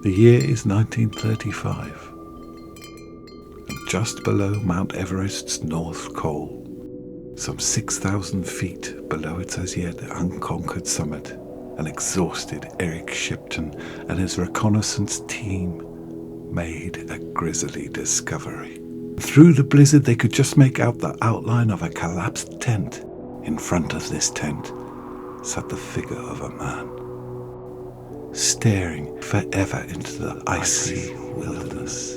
The year is 1935, and just below Mount Everest's North Col, some 6,000 feet below its as yet unconquered summit, an exhausted Eric Shipton and his reconnaissance team made a grisly discovery. Through the blizzard they could just make out the outline of a collapsed tent. In front of this tent sat the figure of a man, staring forever into the icy wilderness.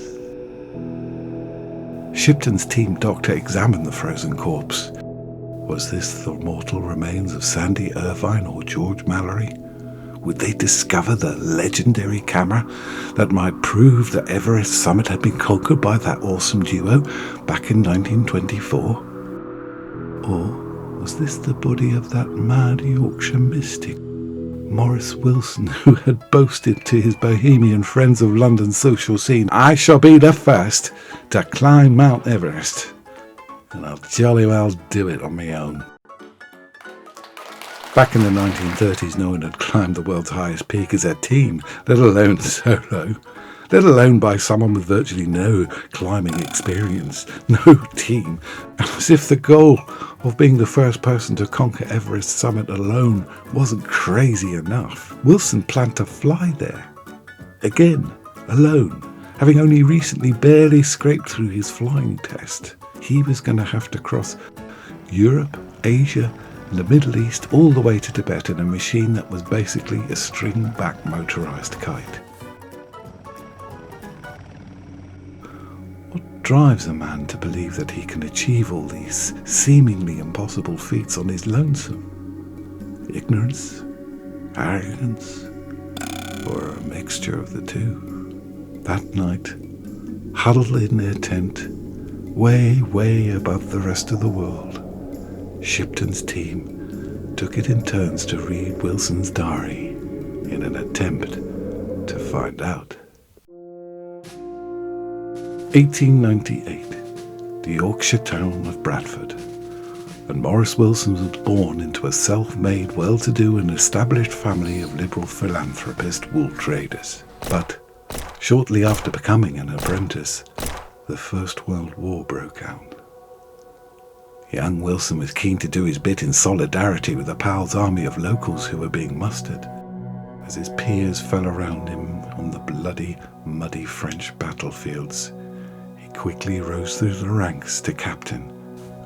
Shipton's team doctor examined the frozen corpse. Was this the mortal remains of Sandy Irvine or George Mallory? Would they discover the legendary camera that might prove that Everest summit had been conquered by that awesome duo back in 1924? Or was this the body of that mad Yorkshire mystic, Maurice Wilson, who had boasted to his bohemian friends of London's social scene, "I shall be the first to climb Mount Everest, and I'll jolly well do it on my own"? Back in the 1930s, no one had climbed the world's highest peak as a team, let alone solo, let alone by someone with virtually no climbing experience, no team. As if the goal of being the first person to conquer Everest summit alone wasn't crazy enough, Wilson planned to fly there. Again, alone, having only recently barely scraped through his flying test. He was going to have to cross Europe, Asia, and the Middle East all the way to Tibet in a machine that was basically a string-back motorized kite. What drives a man to believe that he can achieve all these seemingly impossible feats on his lonesome? Ignorance? Arrogance? Or a mixture of the two? That night, huddled in their tent, way, way above the rest of the world, Shipton's team took it in turns to read Wilson's diary in an attempt to find out. 1898, the Yorkshire town of Bradford, and Maurice Wilson was born into a self-made, well-to-do and established family of liberal philanthropist wool traders. But shortly after becoming an apprentice, the First World War broke out. Young Wilson was keen to do his bit in solidarity with the Pals' army of locals who were being mustered. As his peers fell around him on the bloody, muddy French battlefields, he quickly rose through the ranks to captain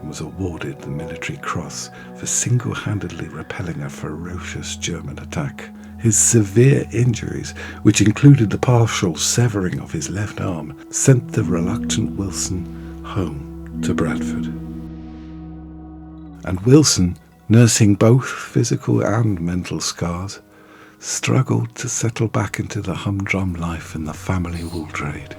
and was awarded the Military Cross for single-handedly repelling a ferocious German attack. His severe injuries, which included the partial severing of his left arm, sent the reluctant Wilson home to Bradford. And Wilson, nursing both physical and mental scars, struggled to settle back into the humdrum life in the family wool trade.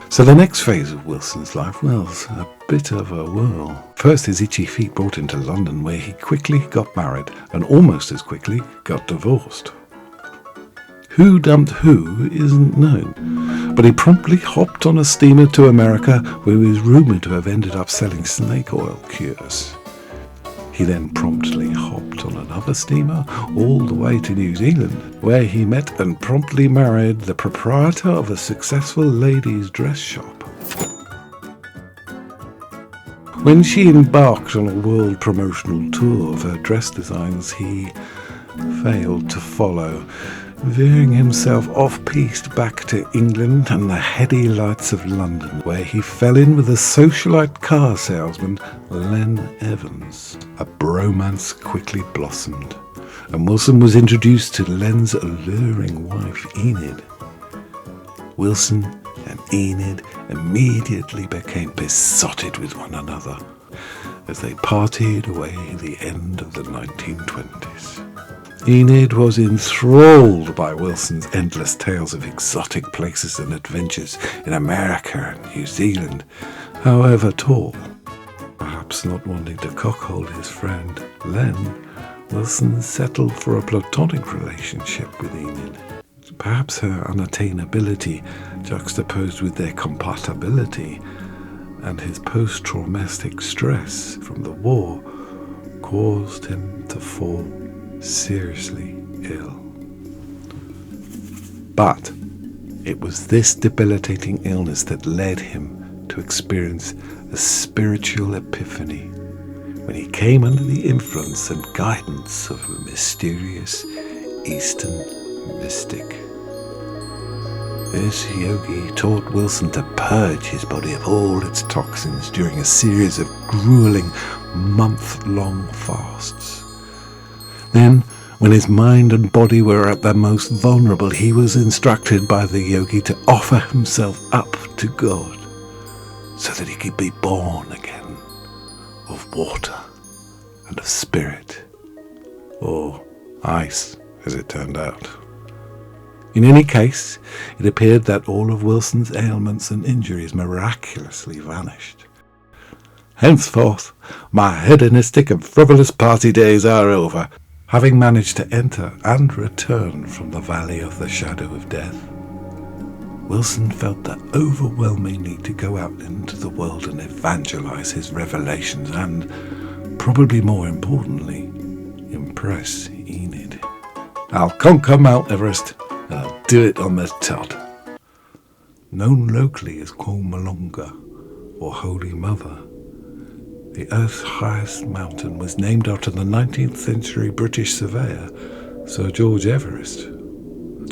So the next phase of Wilson's life was a bit of a whirl. First, his itchy feet brought him to London, where he quickly got married and almost as quickly got divorced. Who dumped who isn't known, but he promptly hopped on a steamer to America, where he was rumoured to have ended up selling snake oil cures. He then promptly hopped on another steamer all the way to New Zealand, where he met and promptly married the proprietor of a successful ladies' dress shop. When she embarked on a world promotional tour of her dress designs, he failed to follow, veering himself off-piste back to England and the heady lights of London, where he fell in with a socialite car salesman, Len Evans. A bromance quickly blossomed, and Wilson was introduced to Len's alluring wife, Enid. Wilson and Enid immediately became besotted with one another as they partied away the end of the 1920s. Enid was enthralled by Wilson's endless tales of exotic places and adventures in America and New Zealand, however tall. Perhaps not wanting to cockhold his friend Len, Wilson settled for a platonic relationship with Enid. Perhaps her unattainability, juxtaposed with their compatibility, and his post-traumatic stress from the war, caused him to fall seriously ill. But it was this debilitating illness that led him to experience a spiritual epiphany when he came under the influence and guidance of a mysterious Eastern mystic. This yogi taught Wilson to purge his body of all its toxins during a series of grueling month-long fasts. Then, when his mind and body were at their most vulnerable, he was instructed by the yogi to offer himself up to God so that he could be born again of water and of spirit, or ice, as it turned out. In any case, it appeared that all of Wilson's ailments and injuries miraculously vanished. Henceforth, my hedonistic and frivolous party days are over, having managed to enter and return from the valley of the shadow of death. Wilson felt the overwhelming need to go out into the world and evangelize his revelations and, probably more importantly, impress Enid. I'll conquer Mount Everest, and I'll do it on the Todd. Known locally as Malonga, or Holy Mother, the Earth's highest mountain was named after the 19th century British surveyor, Sir George Everest.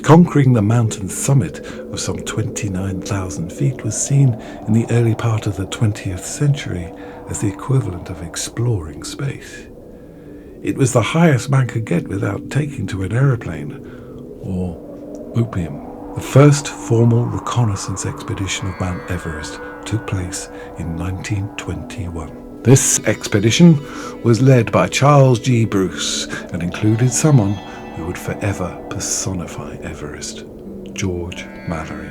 Conquering the mountain's summit of some 29,000 feet was seen in the early part of the 20th century as the equivalent of exploring space. It was the highest man could get without taking to an aeroplane or opium. The first formal reconnaissance expedition of Mount Everest took place in 1921. This expedition was led by Charles G. Bruce and included someone who would forever personify Everest, George Mallory.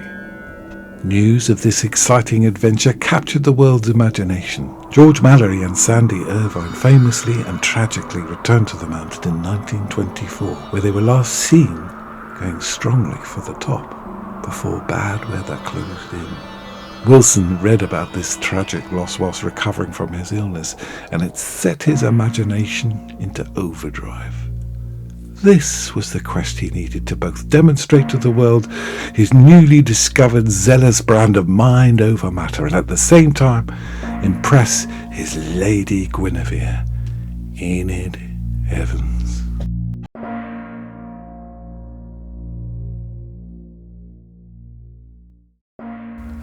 News of this exciting adventure captured the world's imagination. George Mallory and Sandy Irvine famously and tragically returned to the mountain in 1924, where they were last seen going strongly for the top before bad weather closed in. Wilson read about this tragic loss whilst recovering from his illness, and it set his imagination into overdrive. This was the quest he needed to both demonstrate to the world his newly discovered zealous brand of mind over matter, and at the same time impress his Lady Guinevere, Enid Evans.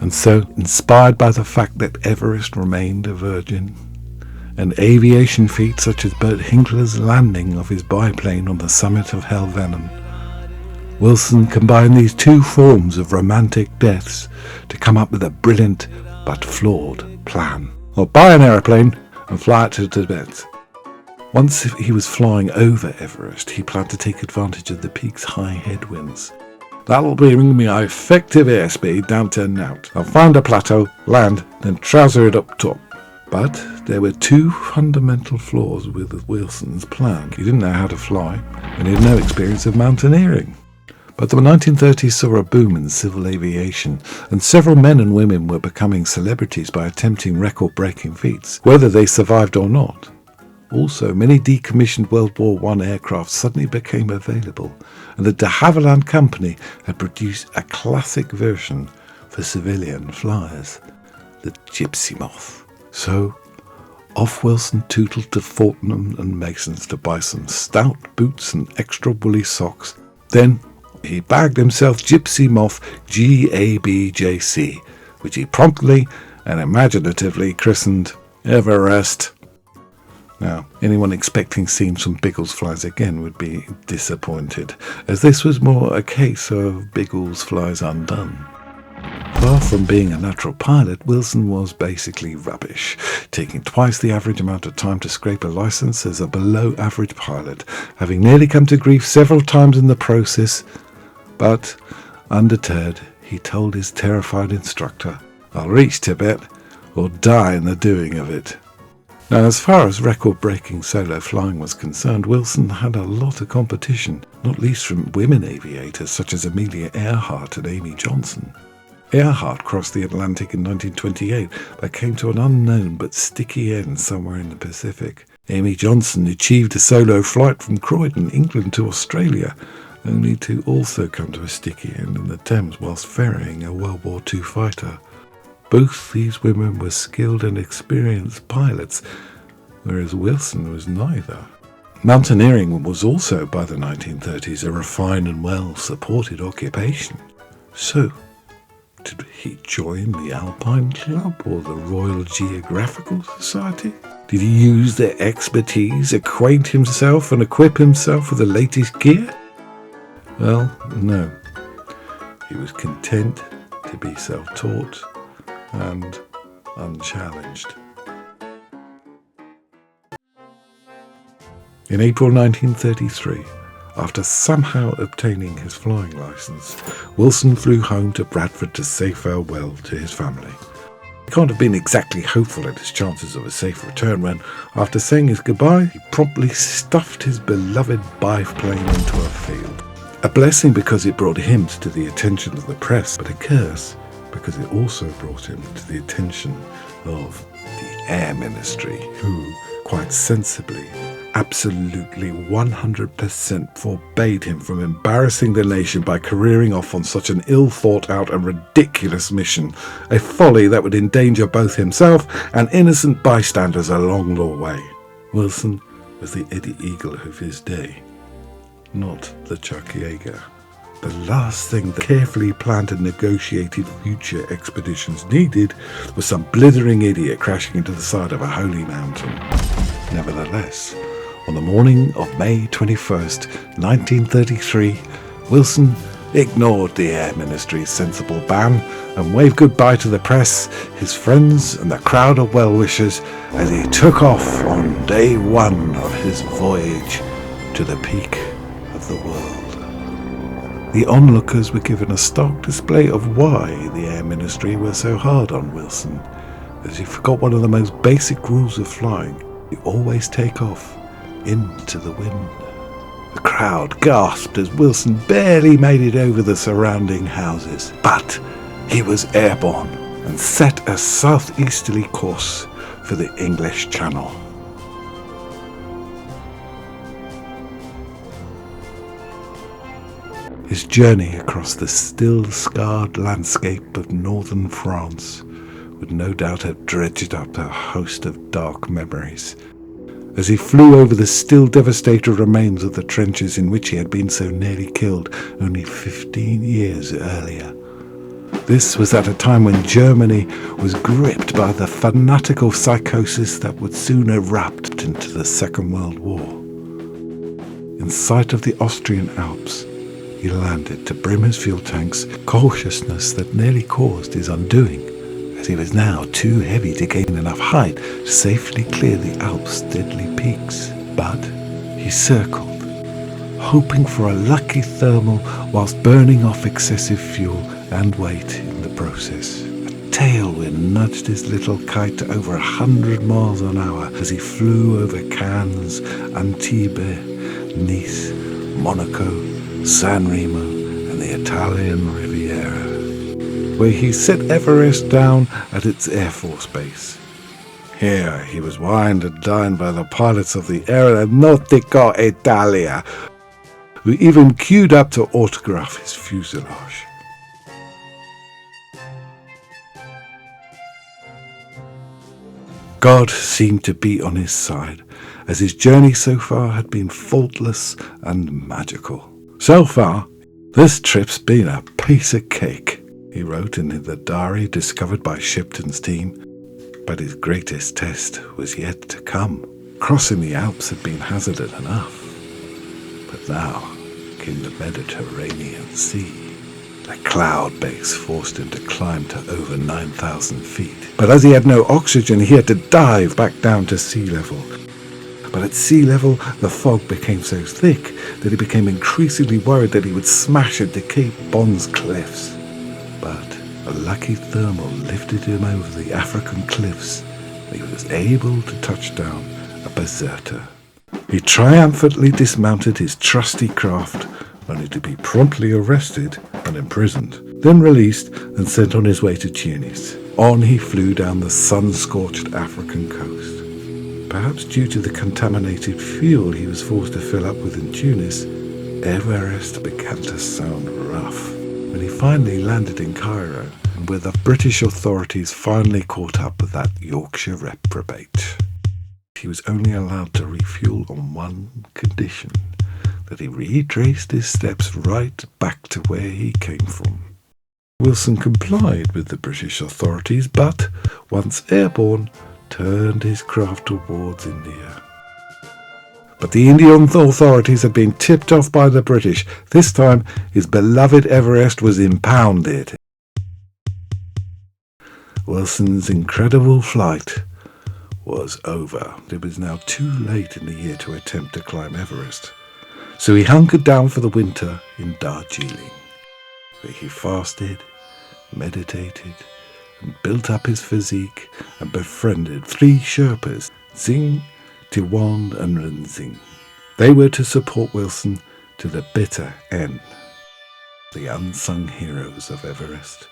And so, inspired by the fact that Everest remained a virgin, an aviation feat such as Bert Hinkler's landing of his biplane on the summit of Helvellyn, Wilson combined these two forms of romantic deaths to come up with a brilliant but flawed plan. Well, buy an aeroplane and fly it to Tibet. Once he was flying over Everest, he planned to take advantage of the peak's high headwinds. That'll bring me effective airspeed down to knout. I'll find a plateau, land, then trouser it up top. But there were two fundamental flaws with Wilson's plan. He didn't know how to fly, and he had no experience of mountaineering. But the 1930s saw a boom in civil aviation, and several men and women were becoming celebrities by attempting record-breaking feats, whether they survived or not. Also, many decommissioned World War I aircraft suddenly became available, and the de Havilland Company had produced a classic version for civilian flyers, the Gypsy Moth. So, off Wilson tootled to Fortnum and Mason's to buy some stout boots and extra woolly socks. Then he bagged himself Gypsy Moth GABJC, which he promptly and imaginatively christened Everest. Now, anyone expecting seeing some Biggles flies again would be disappointed, as this was more a case of Biggles flies undone. Far from being a natural pilot, Wilson was basically rubbish, taking twice the average amount of time to scrape a license as a below-average pilot, having nearly come to grief several times in the process. But, undeterred, he told his terrified instructor, "I'll reach Tibet, or die in the doing of it." Now, as far as record-breaking solo flying was concerned, Wilson had a lot of competition, not least from women aviators such as Amelia Earhart and Amy Johnson. Earhart crossed the Atlantic in 1928, but came to an unknown but sticky end somewhere in the Pacific. Amy Johnson achieved a solo flight from Croydon, England to Australia, only to also come to a sticky end in the Thames whilst ferrying a World War II fighter. Both these women were skilled and experienced pilots, whereas Wilson was neither. Mountaineering was also, by the 1930s, a refined and well-supported occupation. So, did he join the Alpine Club or the Royal Geographical Society? Did he use their expertise, acquaint himself and equip himself with the latest gear? Well, no. He was content to be self-taught and unchallenged. In April 1933, after somehow obtaining his flying license, Wilson flew home to Bradford to say farewell to his family. He can't have been exactly hopeful at his chances of a safe return when, after saying his goodbye, he promptly stuffed his beloved biplane into a field. A blessing because it brought him to the attention of the press, but a curse because it also brought him to the attention of the Air Ministry, who, quite sensibly, absolutely 100% forbade him from embarrassing the nation by careering off on such an ill-thought-out and ridiculous mission, a folly that would endanger both himself and innocent bystanders along the way. Wilson was the Eddie Eagle of his day, not the Chuck Yeager. The last thing the carefully planned and negotiated future expeditions needed was some blithering idiot crashing into the side of a holy mountain. Nevertheless, on the morning of May 21st, 1933, Wilson ignored the Air Ministry's sensible ban and waved goodbye to the press, his friends and the crowd of well-wishers as he took off on day one of his voyage to the peak of the world. The onlookers were given a stark display of why the Air Ministry were so hard on Wilson, as he forgot one of the most basic rules of flying: you always take off into the wind. The crowd gasped as Wilson barely made it over the surrounding houses, but he was airborne and set a southeasterly course for the English Channel. His journey across the still scarred landscape of northern France would no doubt have dredged up a host of dark memories, as he flew over the still devastated remains of the trenches in which he had been so nearly killed only 15 years earlier. This was at a time when Germany was gripped by the fanatical psychosis that would soon erupt into the Second World War. In sight of the Austrian Alps, he landed to brim his fuel tanks, cautiousness that nearly caused his undoing, as he was now too heavy to gain enough height to safely clear the Alps' deadly peaks. But he circled, hoping for a lucky thermal whilst burning off excessive fuel and weight in the process. A tailwind nudged his little kite to over 100 miles an hour as he flew over Cannes, Antibes, Nice, Monaco, San Remo and the Italian Riviera, where he set Everest down at its Air Force Base. Here he was wined and dined by the pilots of the Aeronautica Italia, who even queued up to autograph his fuselage. God seemed to be on his side, as his journey so far had been faultless and magical. "So far, this trip's been a piece of cake," he wrote in the diary discovered by Shipton's team. But his greatest test was yet to come. Crossing the Alps had been hazardous enough, but now came the Mediterranean Sea. The cloud base forced him to climb to over 9,000 feet. But as he had no oxygen, he had to dive back down to sea level. But at sea level, the fog became so thick that he became increasingly worried that he would smash into Cape Bon's cliffs. But a lucky thermal lifted him over the African cliffs, and he was able to touch down at Bizerta. He triumphantly dismounted his trusty craft, only to be promptly arrested and imprisoned, then released and sent on his way to Tunis. On he flew down the sun-scorched African coast. Perhaps due to the contaminated fuel he was forced to fill up with in Tunis, Everest began to sound rough. When he finally landed in Cairo, and where the British authorities finally caught up with that Yorkshire reprobate, he was only allowed to refuel on one condition: that he retraced his steps right back to where he came from. Wilson complied with the British authorities, but, once airborne, turned his craft towards India. But the Indian authorities had been tipped off by the British. This time, his beloved Everest was impounded. Wilson's incredible flight was over. It was now too late in the year to attempt to climb Everest. So he hunkered down for the winter in Darjeeling, where he fasted, meditated, and built up his physique and befriended 3 Sherpas, Singh, Tiwand and Rinzing. They were to support Wilson to the bitter end. The unsung heroes of Everest,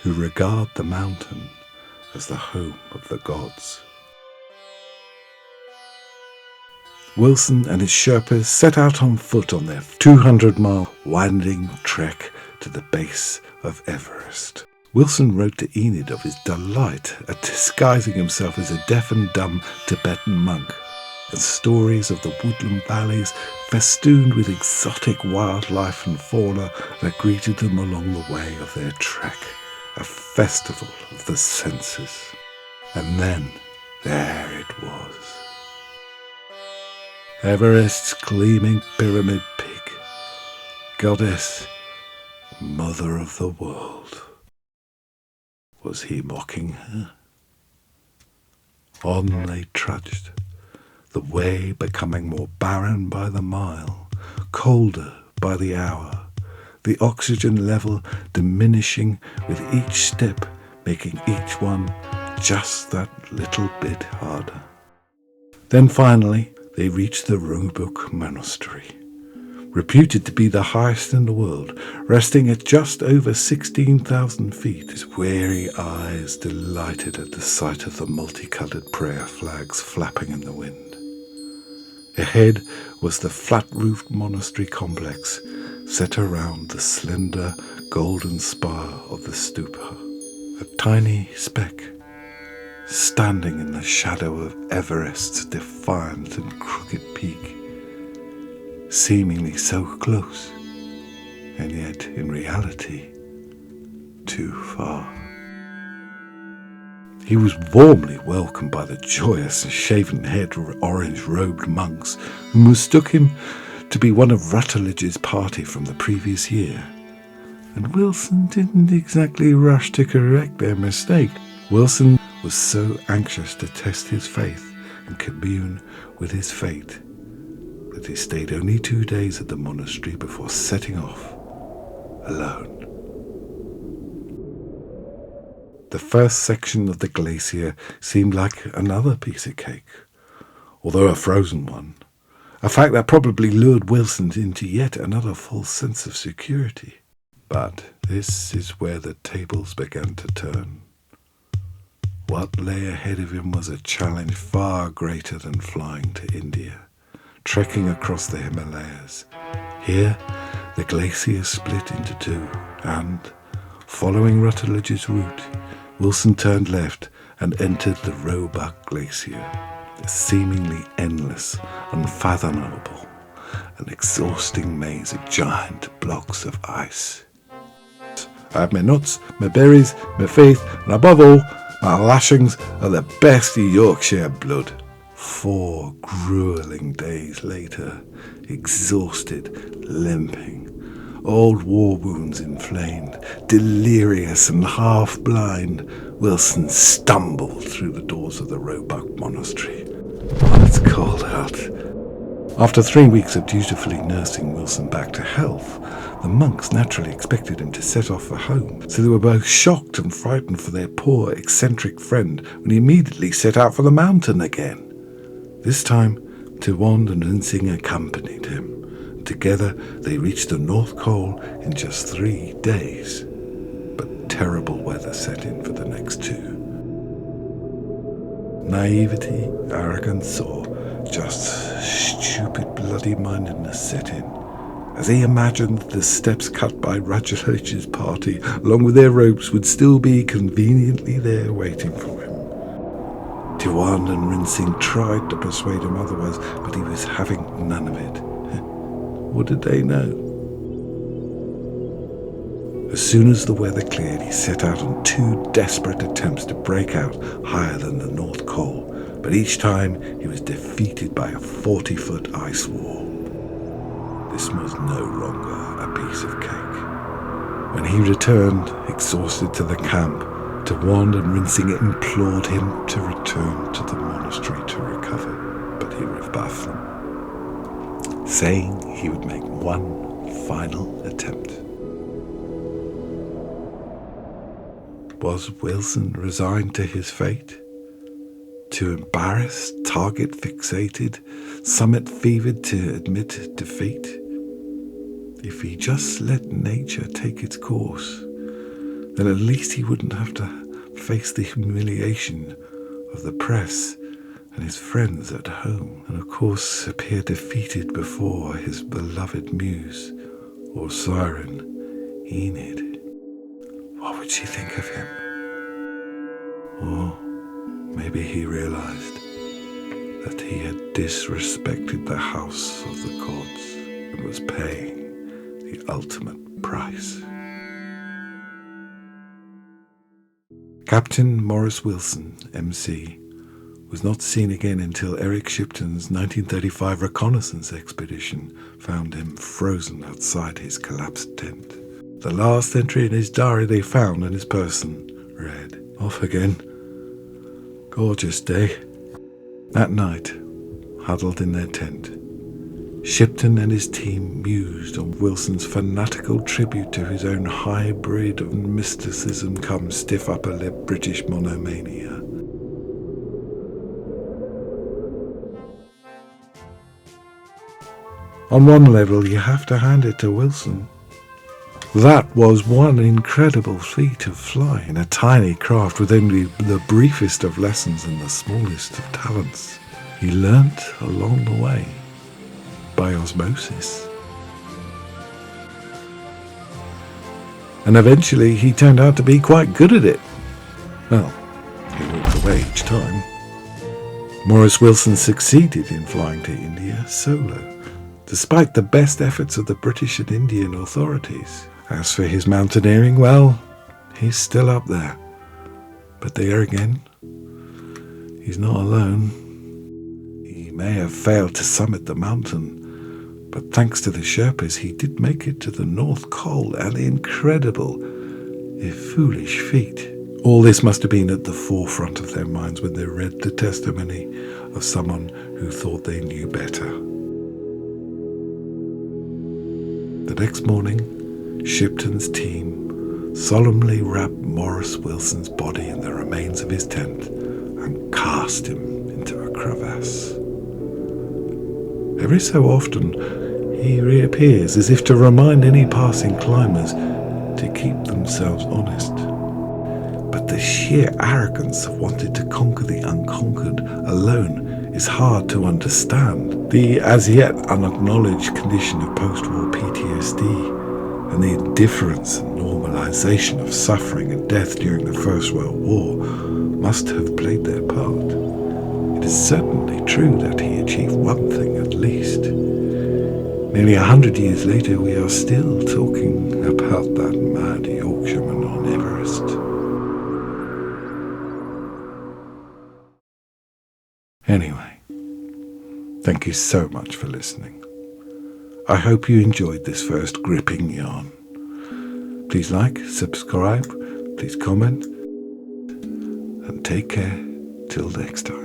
who regard the mountain as the home of the gods. Wilson and his Sherpas set out on foot on their 200-mile winding trek to the base of Everest. Wilson wrote to Enid of his delight at disguising himself as a deaf and dumb Tibetan monk, and stories of the woodland valleys festooned with exotic wildlife and fauna that greeted them along the way of their trek, a festival of the senses. And then there it was. Everest's gleaming pyramid peak, goddess, mother of the world. Was he mocking her? On they trudged, the way becoming more barren by the mile, colder by the hour, the oxygen level diminishing with each step, making each one just that little bit harder. Then finally, they reached the Roebuck Monastery, reputed to be the highest in the world, resting at just over 16,000 feet. His weary eyes delighted at the sight of the multicoloured prayer flags flapping in the wind. Ahead was the flat-roofed monastery complex set around the slender golden spire of the stupa, a tiny speck standing in the shadow of Everest's defiant and crooked peak, seemingly so close, and yet in reality too far. He was warmly welcomed by the joyous and shaven-headed orange-robed monks who mistook him to be one of Rutledge's party from the previous year. And Wilson didn't exactly rush to correct their mistake. Wilson was so anxious to test his faith and commune with his fate that he stayed only 2 days at the monastery before setting off alone. The first section of the glacier seemed like another piece of cake, although a frozen one, a fact that probably lured Wilson into yet another false sense of security. But this is where the tables began to turn. What lay ahead of him was a challenge far greater than flying to India, trekking across the Himalayas. Here, the glacier split into 2, and, following Rutledge's route, Wilson turned left and entered the Roebuck Glacier, a seemingly endless, unfathomable, and exhausting maze of giant blocks of ice. I have my nuts, my berries, my faith, and above all, my lashings of the best Yorkshire blood. 4 grueling days later, exhausted, limping, old war wounds inflamed, delirious and half-blind, Wilson stumbled through the doors of the Roebuck Monastery. Oh, it's cold out. After 3 weeks of dutifully nursing Wilson back to health, the monks naturally expected him to set off for home, so they were both shocked and frightened for their poor, eccentric friend when he immediately set out for the mountain again. This time, Tiwand and Rinzing accompanied him. Together, they reached the North Pole in just 3 days. But terrible weather set in for the next 2. Naivety, arrogance, or just stupid bloody-mindedness set in. as he imagined the steps cut by Rajaleesh's party, along with their ropes, would still be conveniently there waiting for him. Tiwan and Rinsing tried to persuade him otherwise, but he was having none of it. What did they know? As soon as the weather cleared, he set out on 2 desperate attempts to break out higher than the North Col, but each time he was defeated by a 40-foot ice wall. This was no longer a piece of cake. When he returned, exhausted, to the camp, Tiwan and Rinsing implored him to return to the monastery to recover, but he rebuffed them, saying he would make one final attempt. Was Wilson resigned to his fate? Too embarrassed, target-fixated, summit-fevered to admit defeat? If he just let nature take its course, then at least he wouldn't have to face the humiliation of the press and his friends at home, and of course appear defeated before his beloved muse, or siren, Enid. What would she think of him? Or maybe he realized that he had disrespected the house of the gods and was paying the ultimate price. Captain Maurice Wilson, MC, was not seen again until Eric Shipton's 1935 reconnaissance expedition found him frozen outside his collapsed tent. The last entry in his diary they found in his person read, "Off again. Gorgeous day." That night, huddled in their tent, Shipton and his team mused on Wilson's fanatical tribute to his own hybrid of mysticism come stiff upper lip British monomania. On one level, you have to hand it to Wilson. That was one incredible feat of flying, a tiny craft with only the briefest of lessons and the smallest of talents. He learnt along the way, by osmosis. And eventually he turned out to be quite good at it. Well, he walked away each time. Maurice Wilson succeeded in flying to India solo, despite the best efforts of the British and Indian authorities. As for his mountaineering, well, he's still up there. But there again, he's not alone. He may have failed to summit the mountain, but thanks to the Sherpas, he did make it to the North Col, an incredible, if foolish, feat. All this must have been at the forefront of their minds when they read the testimony of someone who thought they knew better. The next morning, Shipton's team solemnly wrapped Maurice Wilson's body in the remains of his tent and cast him into a crevasse. Every so often, he reappears as if to remind any passing climbers to keep themselves honest. But the sheer arrogance of wanting to conquer the unconquered alone is hard to understand. The as yet unacknowledged condition of post-war PTSD and the indifference and normalization of suffering and death during the First World War must have played their part. It is certainly true that he achieved one thing at least. Nearly 100 years later, we are still talking about that mad Yorkshireman on Everest. Anyway, thank you so much for listening. I hope you enjoyed this first gripping yarn. Please like, subscribe, please comment, and take care till next time.